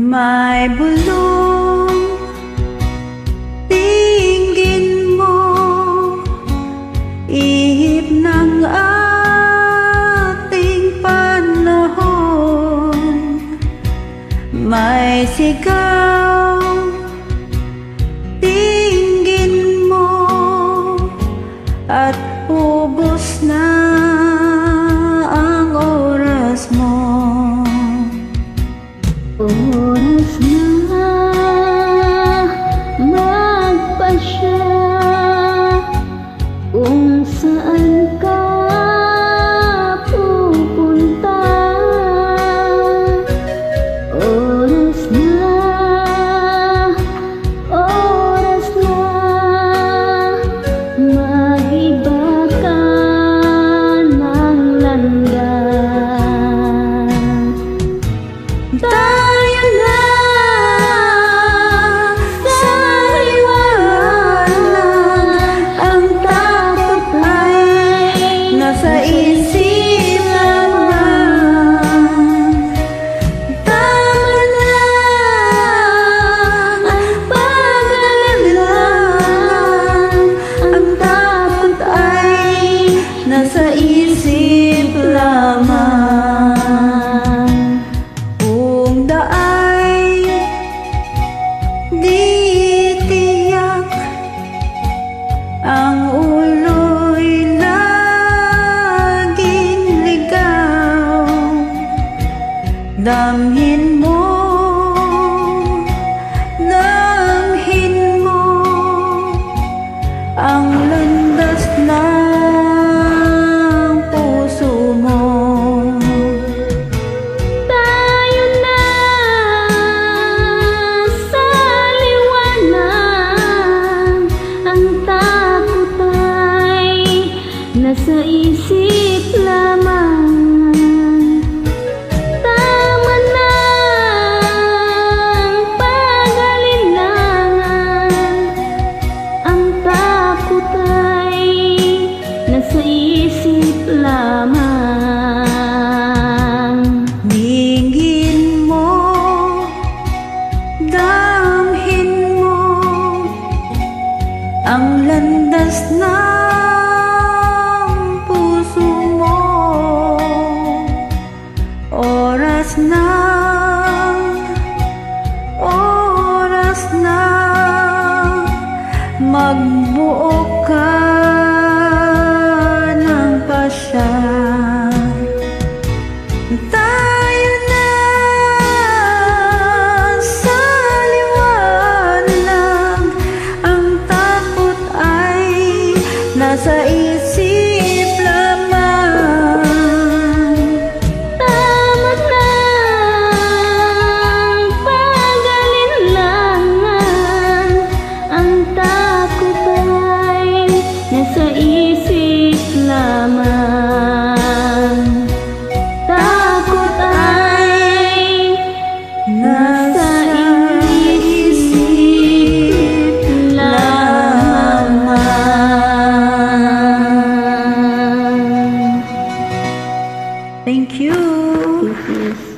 May bulong tingin mo, ihip ng ating panahon. May sigaw tingin mo, at ubos na ang oras mo. Oras na magpasya kung saan ka pupunta. Oras na mag-iba ka ng landas. Tayo na sa liwanag, ang takot ay Nasa isip lamang. tama na ang pag-alala. Ang takot ay nasa isip lamang. Kung daay di tiyak, ang ulo'y laging ligaw. Damhin mo, ang landas ng puso mo. Tayo na sa liwanag, ang takot ay nasa isip lamang. Tama na ang pag-alinlangan, ang takot ay nasa isip lamang. Ningin mo, damhin mo, ang landas ng puso mo. Oras na magbuo ka ng pasya. Tayo na sa liwanag, ang takot ay nasa isip lamang. Tama na ang pag-alinlangan, ang takot ay nasa isip lamang. Takot ay nasa isip lamang. Thank you. Thank you.